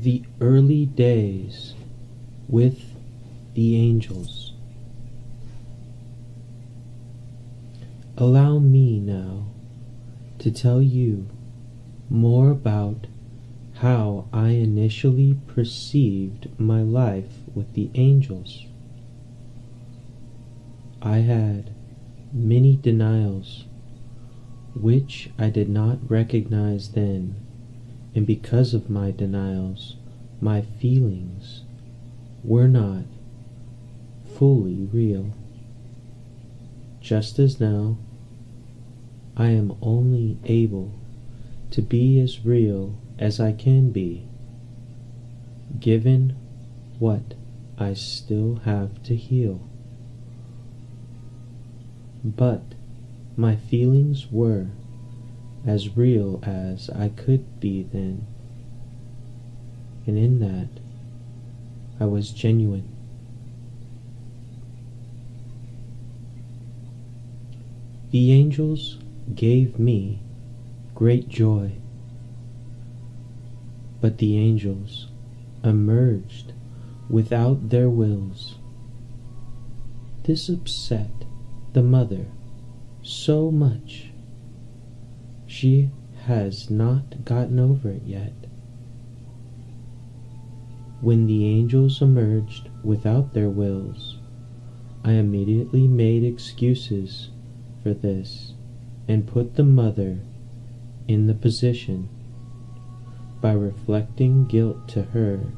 The early days with the angels. Allow me now to tell you more about how I initially perceived my life with the angels. I had many denials, which I did not recognize then, and because of my denials, my feelings were not fully real. Just as now, I am only able to be as real as I can be, given what I still have to heal. But my feelings were as real as I could be then, and in that I was genuine. The angels gave me great joy, but the angels emerged without their wills. This upset the mother so much. She has not gotten over it yet. When the angels emerged without their wills, I immediately made excuses for this and put the mother in the position by reflecting guilt to her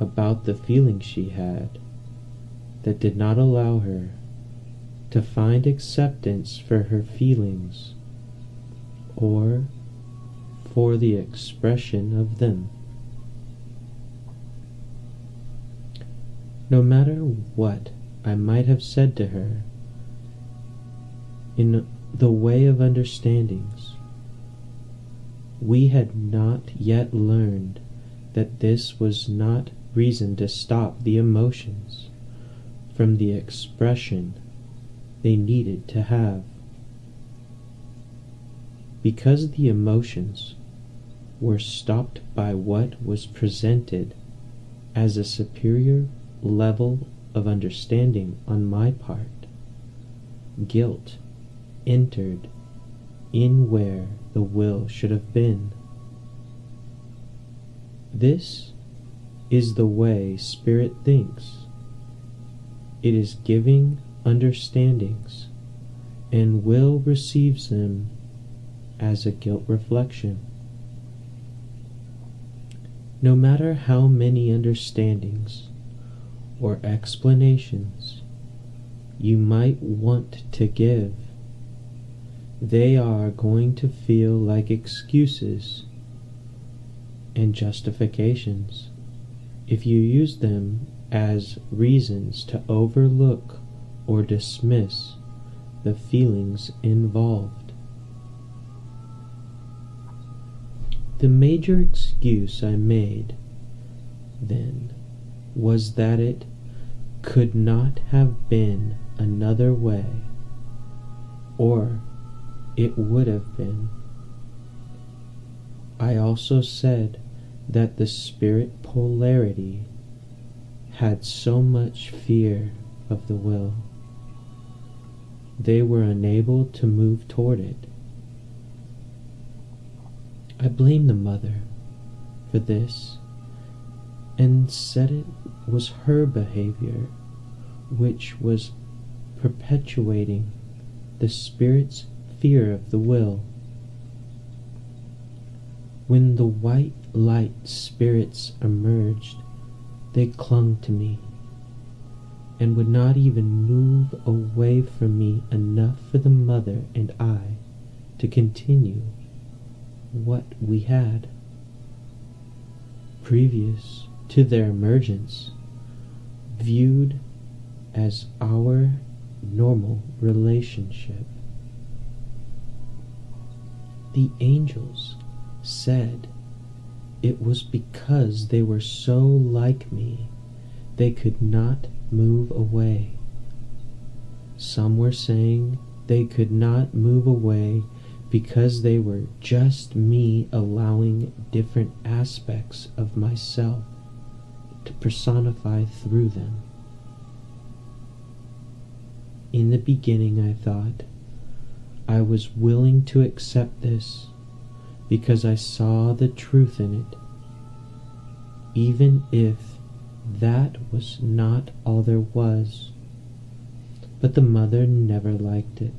about the feelings she had that did not allow her to find acceptance for her feelings or for the expression of them. No matter what I might have said to her in the way of understandings, we had not yet learned that this was not reason to stop the emotions from the expression they needed to have. Because the emotions were stopped by what was presented as a superior level of understanding on my part, guilt entered in where the will should have been. This is the way Spirit thinks. It is giving understandings, and will receives them as a guilt reflection. No matter how many understandings or explanations you might want to give, they are going to feel like excuses and justifications if you use them as reasons to overlook or dismiss the feelings involved. The major excuse I made then was that it could not have been another way, or it would have been. I also said that the spirit polarity had so much fear of the will, they were unable to move toward it. I blamed the mother for this and said it was her behavior which was perpetuating the spirit's fear of the will. When the white light spirits emerged, they clung to me and would not even move away from me enough for the mother and I to continue what we had. Previous to their emergence, viewed as our normal relationship. The angels said it was because they were so like me they could not move away. Some were saying they could not move away because they were just me allowing different aspects of myself to personify through them. In the beginning, I thought I was willing to accept this because I saw the truth in it, even if that was not all there was. But the mother never liked it.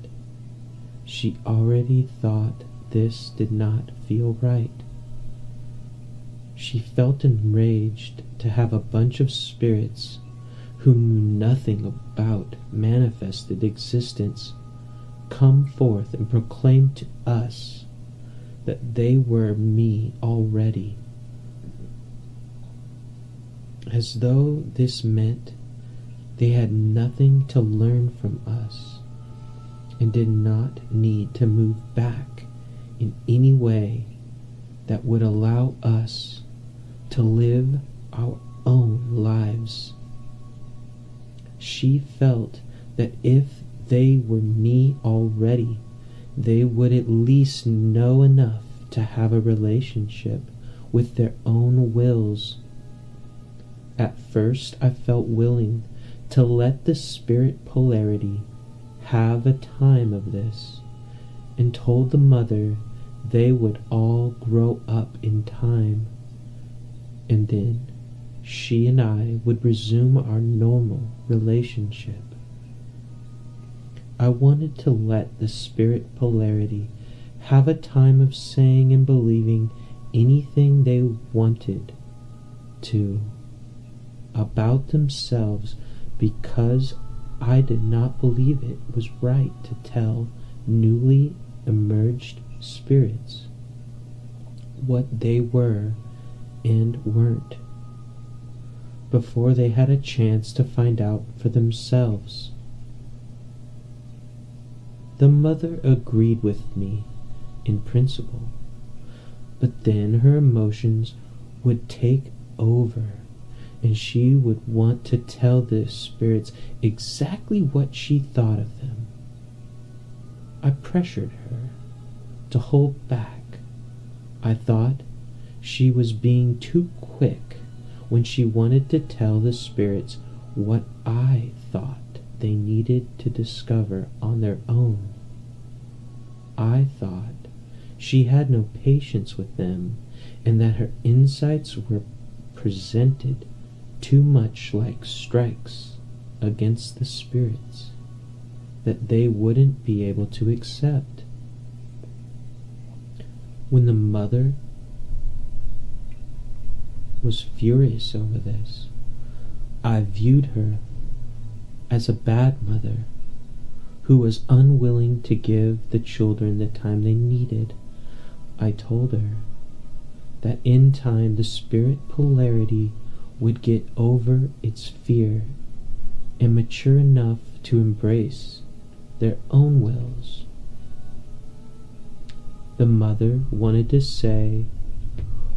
She already thought this did not feel right. She felt enraged to have a bunch of spirits who knew nothing about manifested existence come forth and proclaim to us that they were me already, as though this meant they had nothing to learn from us and did not need to move back in any way that would allow us to live our own lives. She felt that if they were me already, they would at least know enough to have a relationship with their own wills. At first, I felt willing to let the spirit polarity have a time of this, and told the mother they would all grow up in time, and then she and I would resume our normal relationship. I wanted to let the spirit polarity have a time of saying and believing anything they wanted to about themselves, because I did not believe it was right to tell newly emerged spirits what they were and weren't before they had a chance to find out for themselves. The mother agreed with me in principle, but then her emotions would take over, and she would want to tell the spirits exactly what she thought of them. I pressured her to hold back. I thought she was being too quick when she wanted to tell the spirits what I thought they needed to discover on their own. I thought she had no patience with them, and that her insights were presented too much like strikes against the spirits that they wouldn't be able to accept. When the mother was furious over this, I viewed her as a bad mother who was unwilling to give the children the time they needed. I told her that in time the spirit polarity would get over its fear and mature enough to embrace their own wills. The mother wanted to say,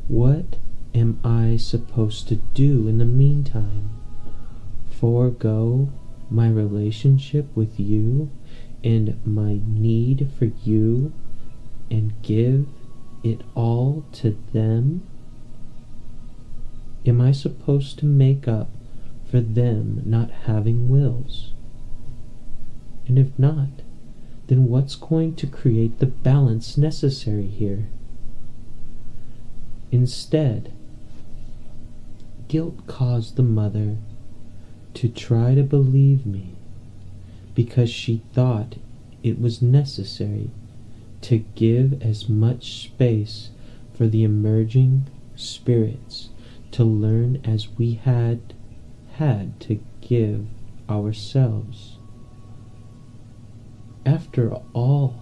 "What am I supposed to do in the meantime? Forego my relationship with you and my need for you and give it all to them? Am I supposed to make up for them not having wills? And if not, then what's going to create the balance necessary here?" Instead, guilt caused the mother to try to believe me because she thought it was necessary to give as much space for the emerging spirits to learn as we had to give ourselves. After all,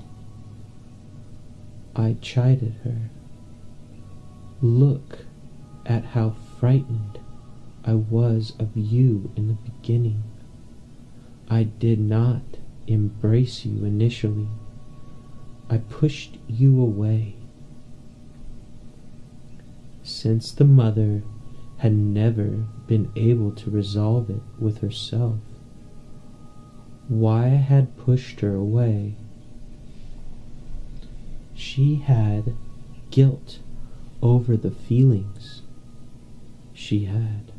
I chided her. Look at how frightened I was of you in the beginning. I did not embrace you initially. I pushed you away. Since the mother had never been able to resolve it with herself, why I had pushed her away, she had guilt over the feelings she had,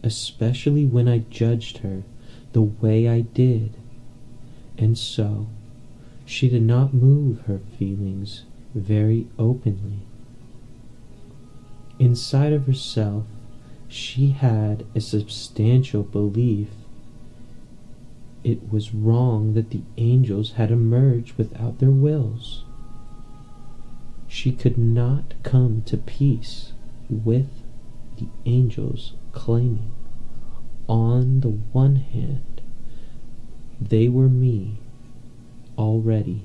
especially when I judged her the way I did, and so she did not move her feelings very openly. Inside of herself, she had a substantial belief it was wrong that the angels had emerged without their wills. She could not come to peace with the angels claiming, on the one hand, they were me already,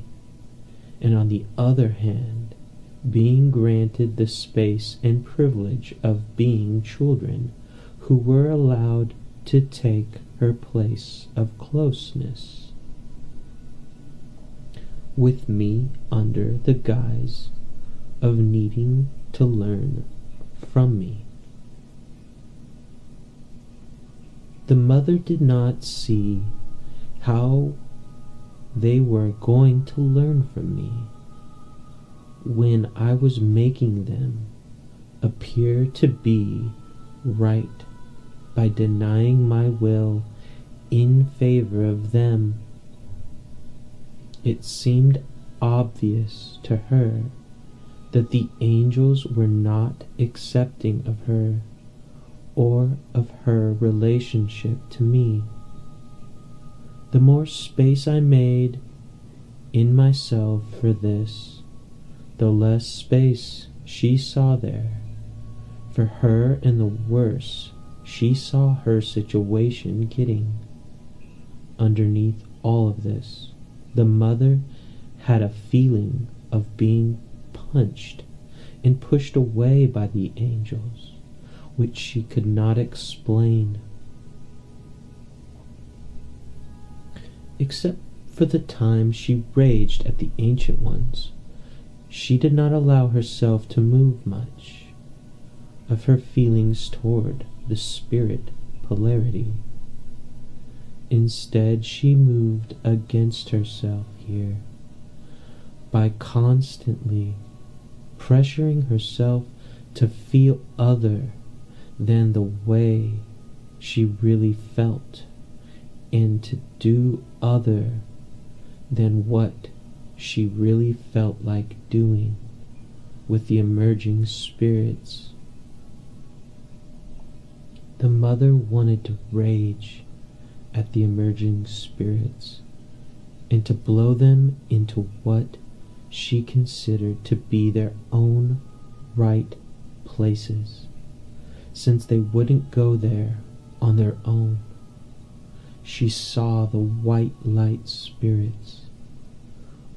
and on the other hand, being granted the space and privilege of being children who were allowed to take her place of closeness with me under the guise of needing to learn from me. The mother did not see how they were going to learn from me when I was making them appear to be right by denying my will in favor of them. It seemed obvious to her that the angels were not accepting of her or of her relationship to me. The more space I made in myself for this, the less space she saw there for her, and the worse she saw her situation getting. Underneath all of this, the mother had a feeling of being punched and pushed away by the angels, which she could not explain. Except for the time she raged at the Ancient Ones, she did not allow herself to move much of her feelings toward the spirit polarity. Instead, she moved against herself here by constantly pressuring herself to feel other than the way she really felt, and to do other than what she really felt like doing with the emerging spirits. The mother wanted to rage at the emerging spirits and to blow them into what she considered to be their own right places, since they wouldn't go there on their own. She saw the white light spirits'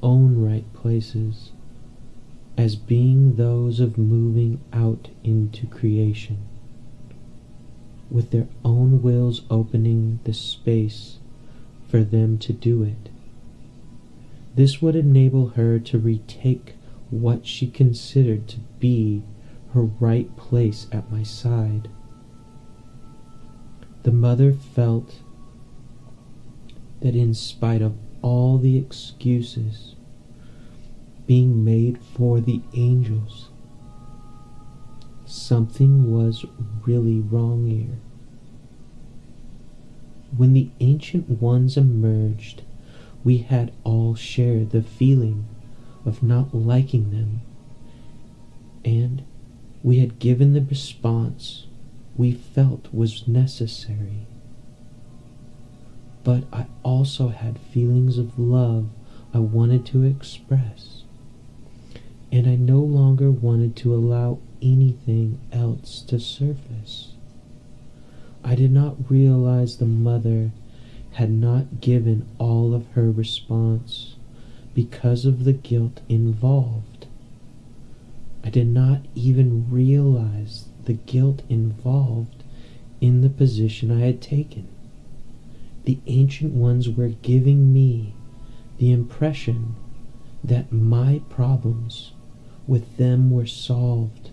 own right places as being those of moving out into creation, with their own wills opening the space for them to do it. This would enable her to retake what she considered to be her right place at my side. The mother felt that in spite of all the excuses being made for the angels, something was really wrong here. When the Ancient Ones emerged, we had all shared the feeling of not liking them, and we had given the response we felt was necessary. But I also had feelings of love I wanted to express, and I no longer wanted to allow anything else to surface. I did not realize the mother had not given all of her response because of the guilt involved. I did not even realize the guilt involved in the position I had taken. The Ancient Ones were giving me the impression that my problems with them were solved,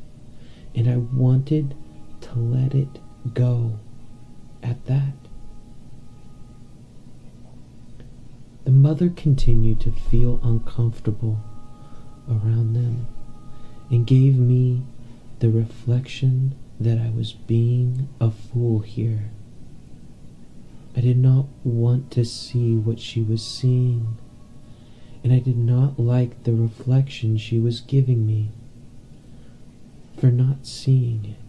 and I wanted to let it go at that. The mother continued to feel uncomfortable around them and gave me the reflection that I was being a fool here. I did not want to see what she was seeing, and I did not like the reflection she was giving me for not seeing it.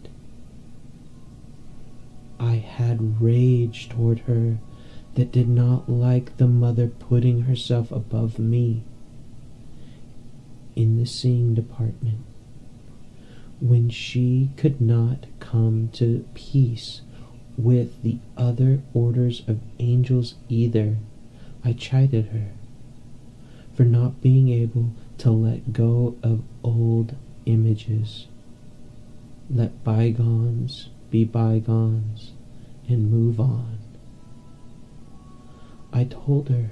I had rage toward her that did not like the mother putting herself above me in the seeing department. When she could not come to peace with the other orders of angels either, I chided her for not being able to let go of old images. Let bygones be bygones and move on. I told her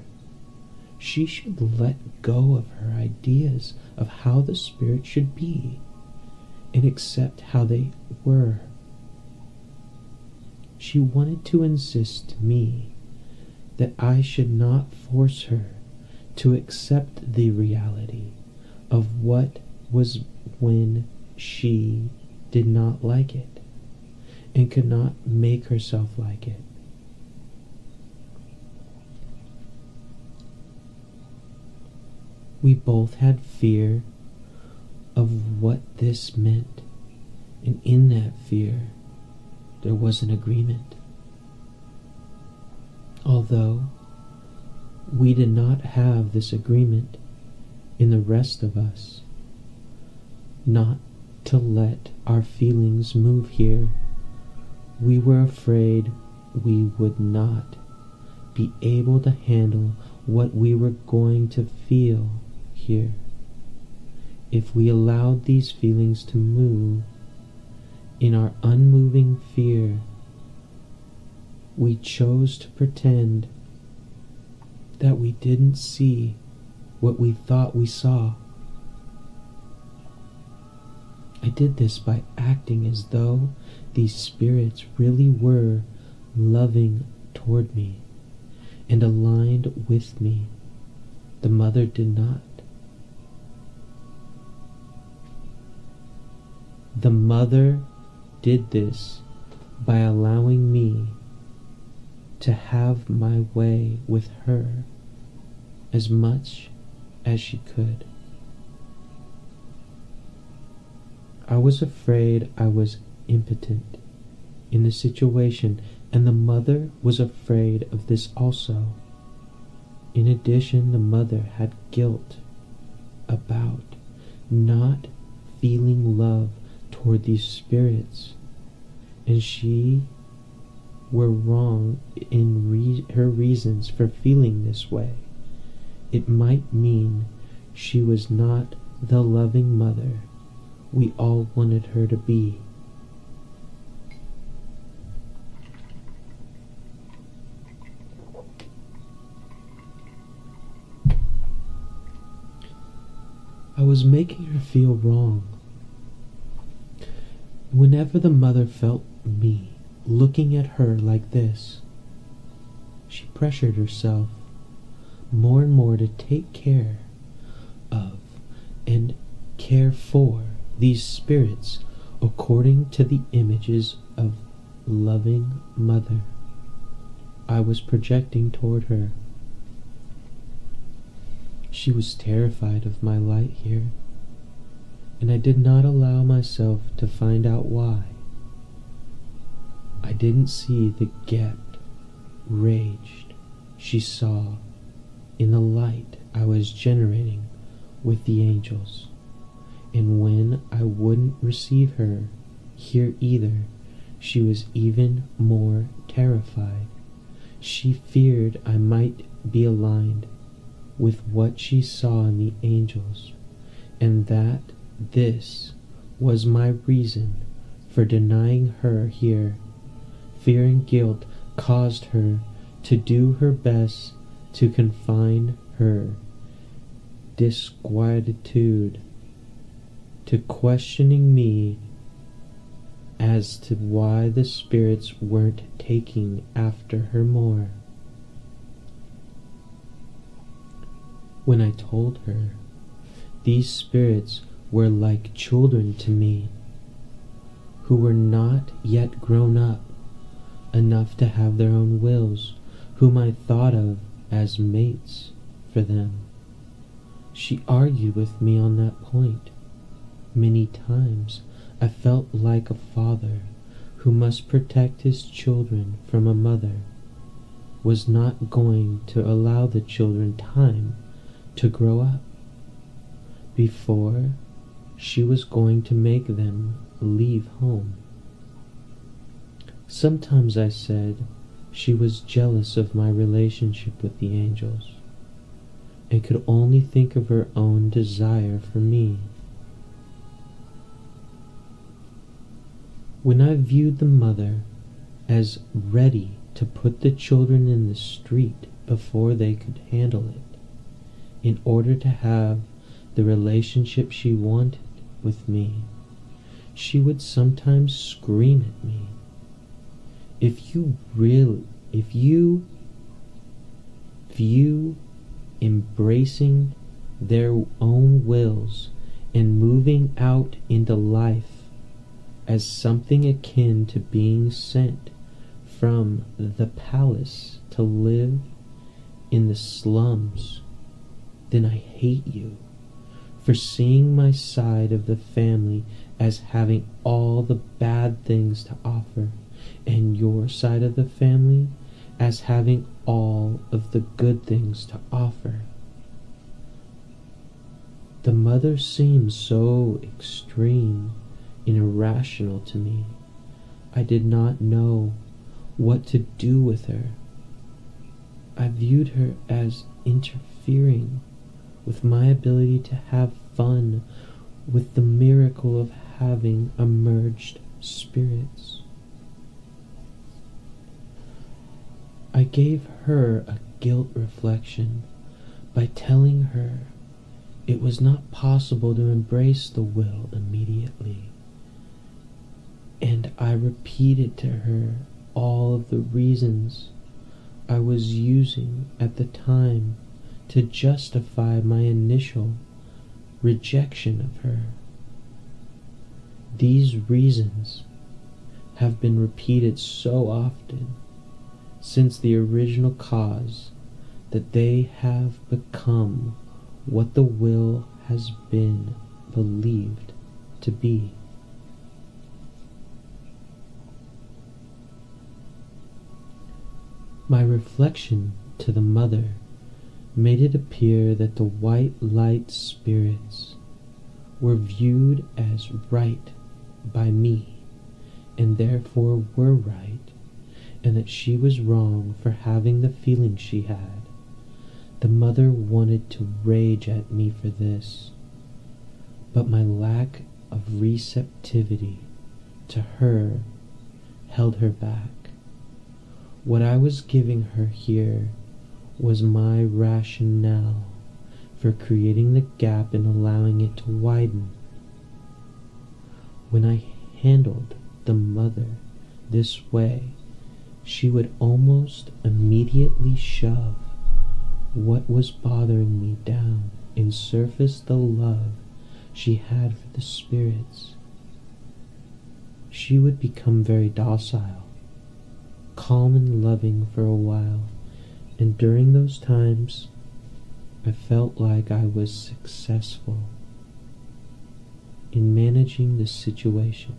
she should let go of her ideas of how the spirit should be and accept how they were. She wanted to insist to me that I should not force her to accept the reality of what was when she did not like it and could not make herself like it. We both had fear of what this meant, and in that fear there was an agreement. Although we did not have this agreement in the rest of us, not to let our feelings move here, we were afraid we would not be able to handle what we were going to feel here. If we allowed these feelings to move in our unmoving fear, we chose to pretend that we didn't see what we thought we saw. I did this by acting as though these spirits really were loving toward me and aligned with me. The mother did not. The mother did this by allowing me to have my way with her as much as she could. I was afraid I was impotent in the situation, and the mother was afraid of this also. In addition, the mother had guilt about not feeling love toward these spirits, and she were wrong in her reasons for feeling this way. It might mean she was not the loving mother we all wanted her to be. I was making her feel wrong. Whenever the mother felt me looking at her like this, she pressured herself more and more to take care of and care for these spirits according to the images of loving mother I was projecting toward her. She was terrified of my light here, and I did not allow myself to find out why. I didn't see the gaped, raged she saw in the light I was generating with the angels, and when I wouldn't receive her here either, she was even more terrified. She feared I might be aligned with what she saw in the angels, and that this was my reason for denying her here. Fear and guilt caused her to do her best to confine her disquietude to questioning me as to why the spirits weren't taking after her more. When I told her These spirits were like children to me, who were not yet grown up enough to have their own wills, whom I thought of as mates for them. She argued with me on that point. Many times I felt like a father who must protect his children from a mother was not going to allow the children time to grow up before she was going to make them leave home. Sometimes I said she was jealous of my relationship with the angels and could only think of her own desire for me. When I viewed the mother as ready to put the children in the street before they could handle it, in order to have the relationship she wanted with me, she would sometimes scream at me. If you view embracing their own wills and moving out into life as something akin to being sent from the palace to live in the slums, then I hate you for seeing my side of the family as having all the bad things to offer, and your side of the family as having all of the good things to offer. The mother seemed so extreme and irrational to me. I did not know what to do with her. I viewed her as interfering with my ability to have fun with the miracle of having emerged spirits. I gave her a guilt reflection by telling her it was not possible to embrace the will immediately, and I repeated to her all of the reasons I was using at the time to justify my initial rejection of her. These reasons have been repeated so often since the original cause that they have become what the will has been believed to be. My reflection to the mother made it appear that the white light spirits were viewed as right by me, and therefore were right, and that she was wrong for having the feeling she had. The mother wanted to rage at me for this, but my lack of receptivity to her held her back. What I was giving her here was my rationale for creating the gap and allowing it to widen. When I handled the mother this way, she would almost immediately shove what was bothering me down and surface the love she had for the spirits. She would become very docile, calm and loving for a while, and during those times I felt like I was successful in managing the situation.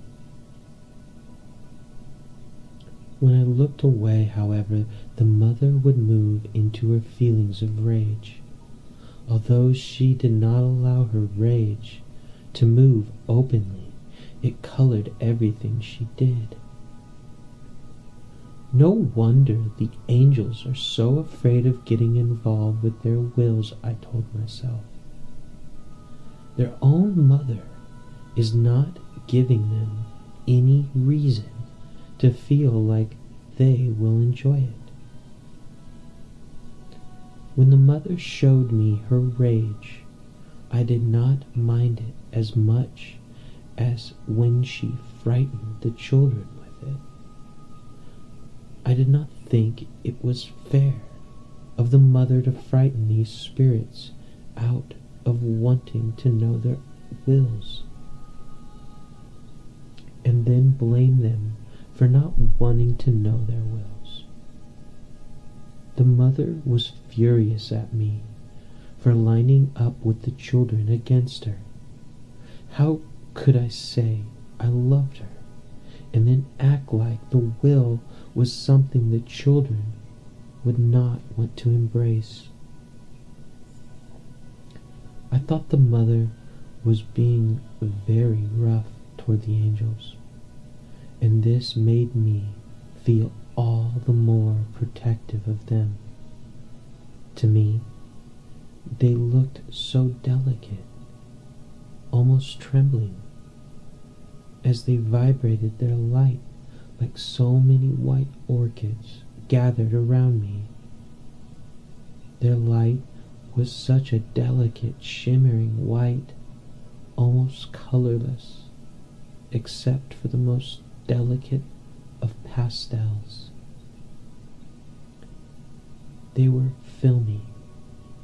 When I looked away, however, the mother would move into her feelings of rage, although she did not allow her rage to move openly. It colored everything she did. No wonder the angels are so afraid of getting involved with their wills, I told myself. Their own mother is not giving them any reason to feel like they will enjoy it. When the mother showed me her rage, I did not mind it as much as when she frightened the children with it. I did not think it was fair of the mother to frighten these spirits out of wanting to know their wills, and then blame them for not wanting to know their wills. The mother was furious at me for lining up with the children against her. How could I say I loved her and then act like the will was something the children would not want to embrace? I thought the mother was being very rough toward the angels, and this made me feel all the more protective of them. To me, they looked so delicate, almost trembling, as they vibrated their light like so many white orchids gathered around me. Their light was such a delicate, shimmering white, almost colorless, except for the most delicate of pastels. They were filmy,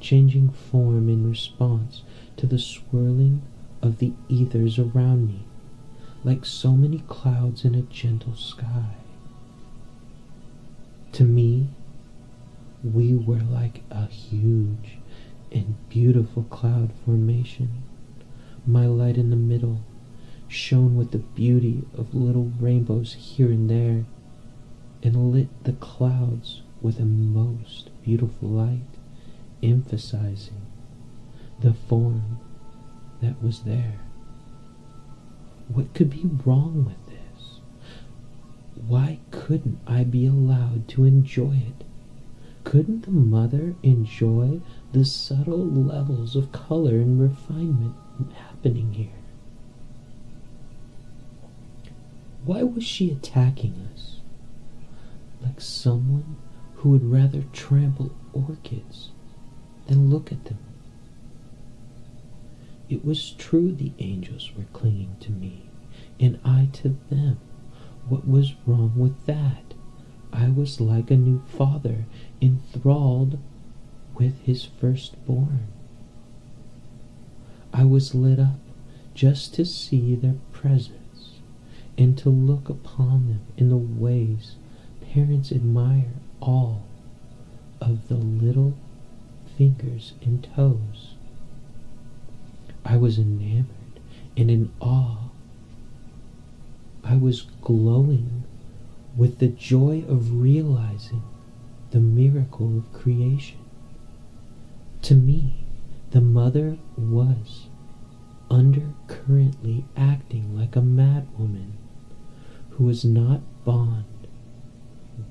changing form in response to the swirling of the ethers around me, like so many clouds in a gentle sky. To me, we were like a huge and beautiful cloud formation. My light in the middle shone with the beauty of little rainbows here and there, and lit the clouds with a most beautiful light, emphasizing the form that was there. What could be wrong with this? Why couldn't I be allowed to enjoy it? Couldn't the mother enjoy the subtle levels of color and refinement happening here? Why was she attacking us? Like someone who would rather trample orchids than look at them. It was true the angels were clinging to me, and I to them. What was wrong with that? I was like a new father enthralled with his firstborn. I was lit up just to see their presence and to look upon them in the ways parents admire all of the little fingers and toes. I was enamored and in awe. I was glowing with the joy of realizing the miracle of creation. To me, the mother was undercurrently acting like a madwoman who was not bond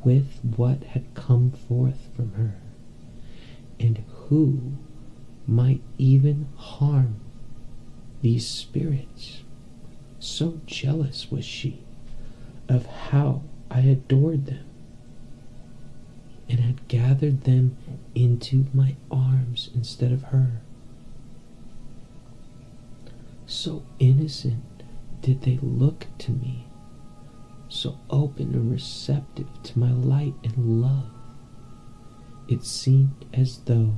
with what had come forth from her, and who might even harm these spirits. So jealous was she of how I adored them, and had gathered them into my arms instead of her. So innocent did they look to me, so open and receptive to my light and love. It seemed as though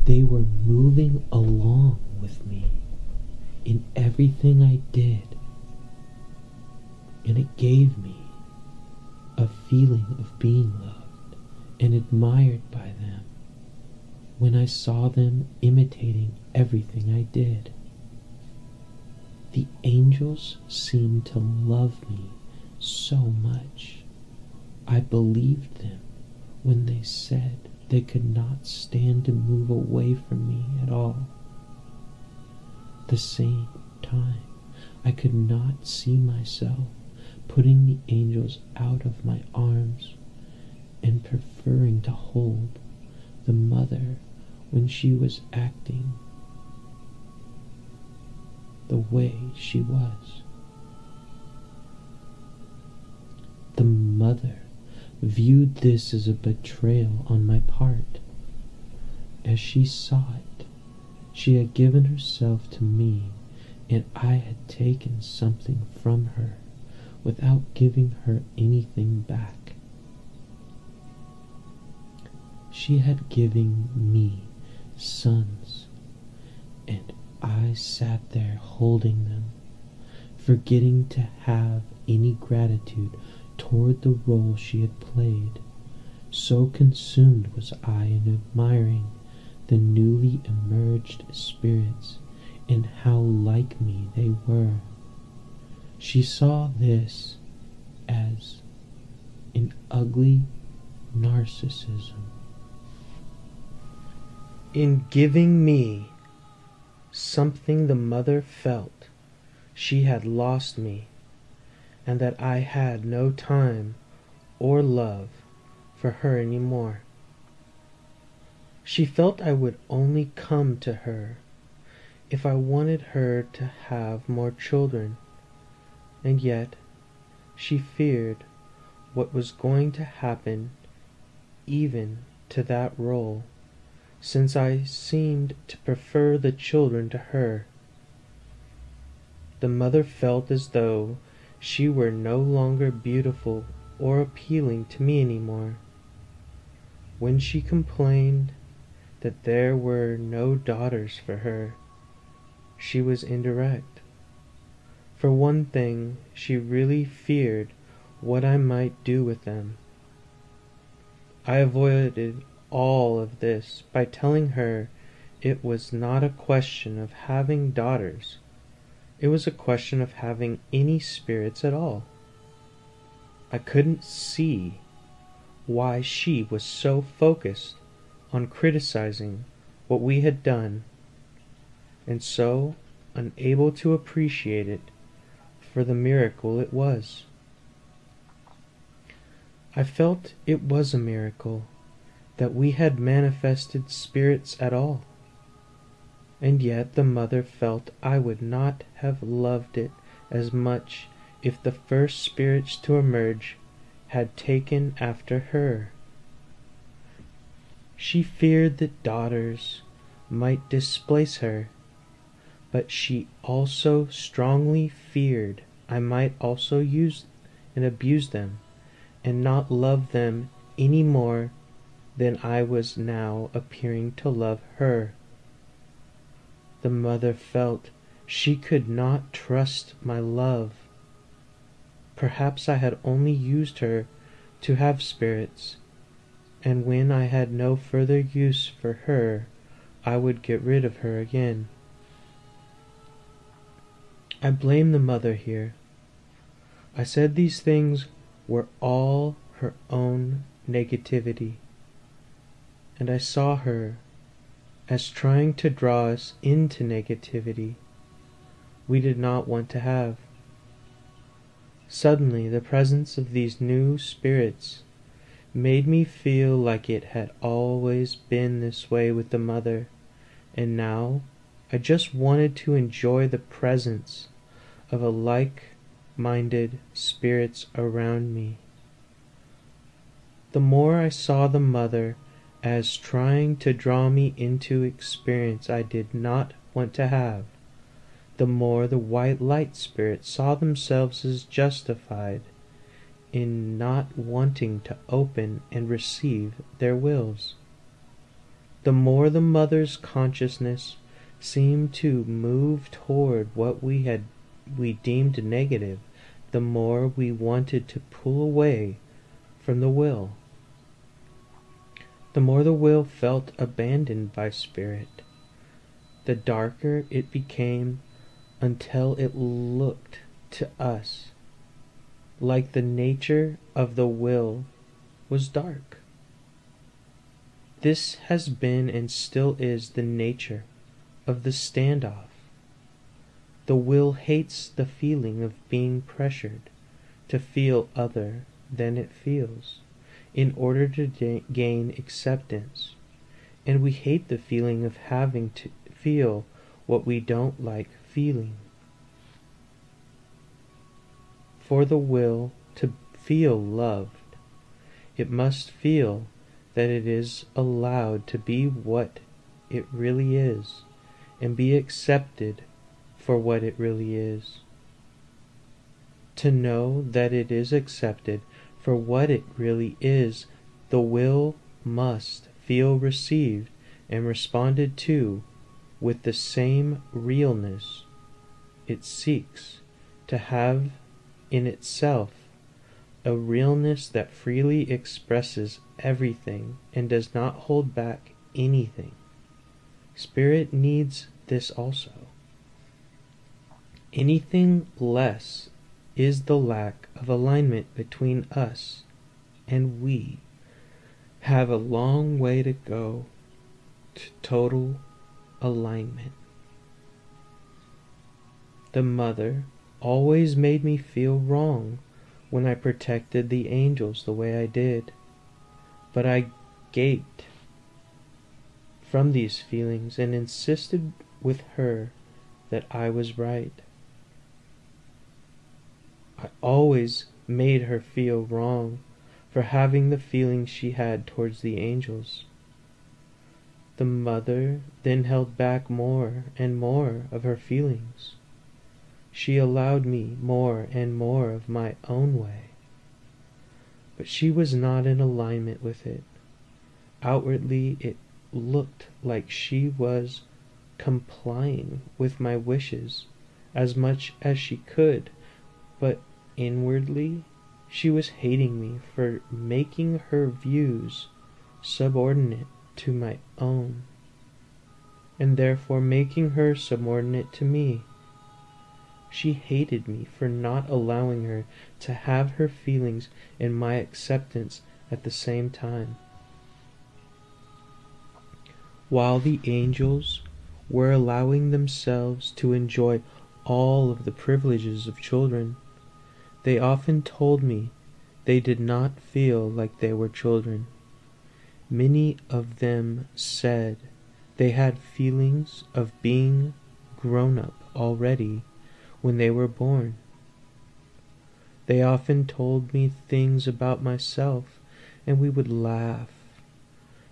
they were moving along with me in everything I did, and it gave me a feeling of being loved and admired by them when I saw them imitating everything I did. The angels seemed to love me so much. I believed them when they said they could not stand to move away from me at all. At the same time, I could not see myself putting the angels out of my arms and preferring to hold the mother when she was acting the way she was. The mother viewed this as a betrayal on my part. As she saw it, she had given herself to me, and I had taken something from her without giving her anything back. She had given me sons I sat there holding them, forgetting to have any gratitude toward the role she had played. So consumed was I in admiring the newly emerged spirits and how like me they were. She saw this as an ugly narcissism. In giving me something, the mother felt she had lost me, and that I had no time or love for her any more. She felt I would only come to her if I wanted her to have more children, and yet she feared what was going to happen even to that role, since I seemed to prefer the children to her. The mother felt as though she were no longer beautiful or appealing to me any more. When she complained that there were no daughters for her, she was indirect. For one thing, she really feared what I might do with them. I avoided all of this by telling her it was not a question of having daughters. It was a question of having any spirits at all. I couldn't see why she was so focused on criticizing what we had done, and so unable to appreciate it for the miracle it was. I felt it was a miracle that we had manifested spirits at all, and yet the mother felt I would not have loved it as much if the first spirits to emerge had taken after her. She feared that daughters might displace her, but she also strongly feared I might also use and abuse them, and not love them any more than I was now appearing to love her. The mother felt she could not trust my love. Perhaps I had only used her to have spirits, and when I had no further use for her, I would get rid of her again. I blame the mother here. I said these things were all her own negativity, and I saw her as trying to draw us into negativity we did not want to have. Suddenly, the presence of these new spirits made me feel like it had always been this way with the mother, and now I just wanted to enjoy the presence of a like-minded spirits around me. The more I saw the mother as trying to draw me into experience I did not want to have, the more the white light spirits saw themselves as justified in not wanting to open and receive their wills. The more the mother's consciousness seemed to move toward what we deemed negative, the more we wanted to pull away from the will. The more the will felt abandoned by spirit, the darker it became, until it looked to us like the nature of the will was dark. This has been and still is the nature of the standoff. The will hates the feeling of being pressured to feel other than it feels in order to gain acceptance, and we hate the feeling of having to feel what we don't like feeling. For the will to feel loved, it must feel that it is allowed to be what it really is, and be accepted for what it really is. To know that it is accepted for what it really is, the will must feel received and responded to with the same realness it seeks to have in itself, a realness that freely expresses everything and does not hold back anything. Spirit needs this also. Anything less is the lack of alignment between us, and we have a long way to go to total alignment. The mother always made me feel wrong when I protected the angels the way I did, but I gaped from these feelings and insisted with her that I was right. I always made her feel wrong for having the feelings she had towards the angels. The mother then held back more and more of her feelings. She allowed me more and more of my own way, but she was not in alignment with it. Outwardly, it looked like she was complying with my wishes as much as she could, but inwardly she was hating me for making her views subordinate to my own, and therefore making her subordinate to me. She hated me for not allowing her to have her feelings and my acceptance at the same time. While the angels were allowing themselves to enjoy all of the privileges of children, they often told me they did not feel like they were children. Many of them said they had feelings of being grown up already when they were born. They often told me things about myself, and we would laugh,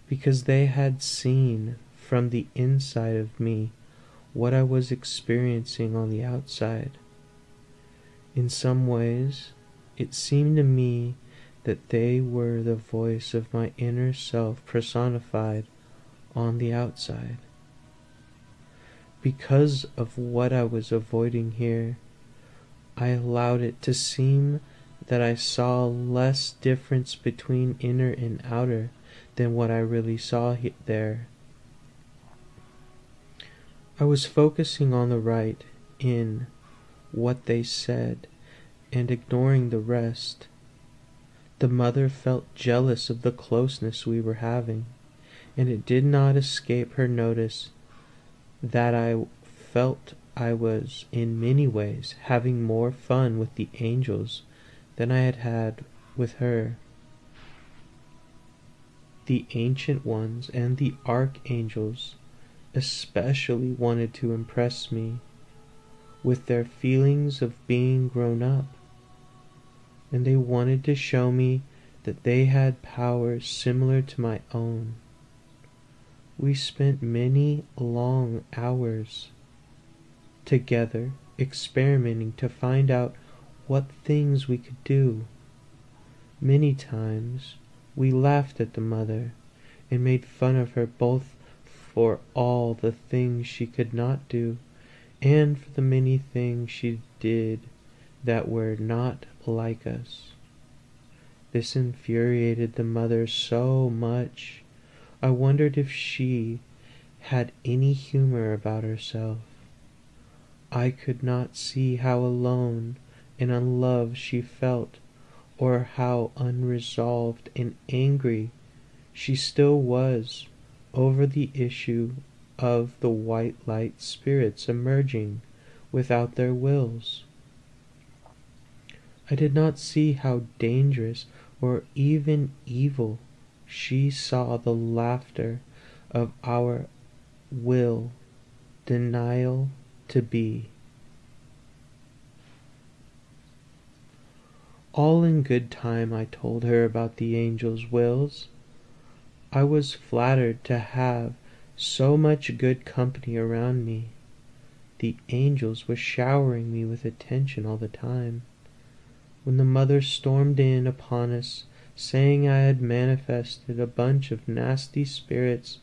because they had seen from the inside of me what I was experiencing on the outside. In some ways, it seemed to me that they were the voice of my inner self personified on the outside. Because of what I was avoiding here, I allowed it to seem that I saw less difference between inner and outer than what I really saw there. I was focusing on the right in what they said and ignoring the rest. The mother felt jealous of the closeness we were having, and it did not escape her notice that I felt I was in many ways having more fun with the angels than I had had with her. The ancient ones and the archangels especially wanted to impress me with their feelings of being grown up, and they wanted to show me that they had powers similar to my own. We spent many long hours together experimenting to find out what things we could do. Many times we laughed at the mother and made fun of her both for all the things she could not do and for the many things she did that were not like us. This infuriated the mother so much, I wondered if she had any humor about herself. I could not see how alone and unloved she felt, or how unresolved and angry she still was over the issue of the white light spirits emerging without their wills. I did not see how dangerous or even evil she saw the laughter of our will denial to be. All in good time I told her about the angels' wills. I was flattered to have so much good company around me. The angels were showering me with attention all the time. When the mother stormed in upon us, saying I had manifested a bunch of nasty spirits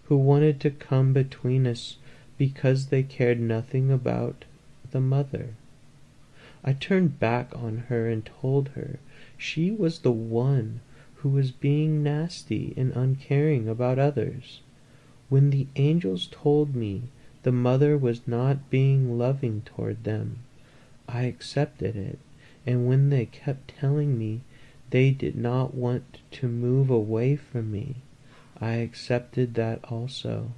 who wanted to come between us because they cared nothing about the mother. I turned back on her and told her she was the one who was being nasty and uncaring about others. When the angels told me the mother was not being loving toward them, I accepted it, and when they kept telling me they did not want to move away from me, I accepted that also.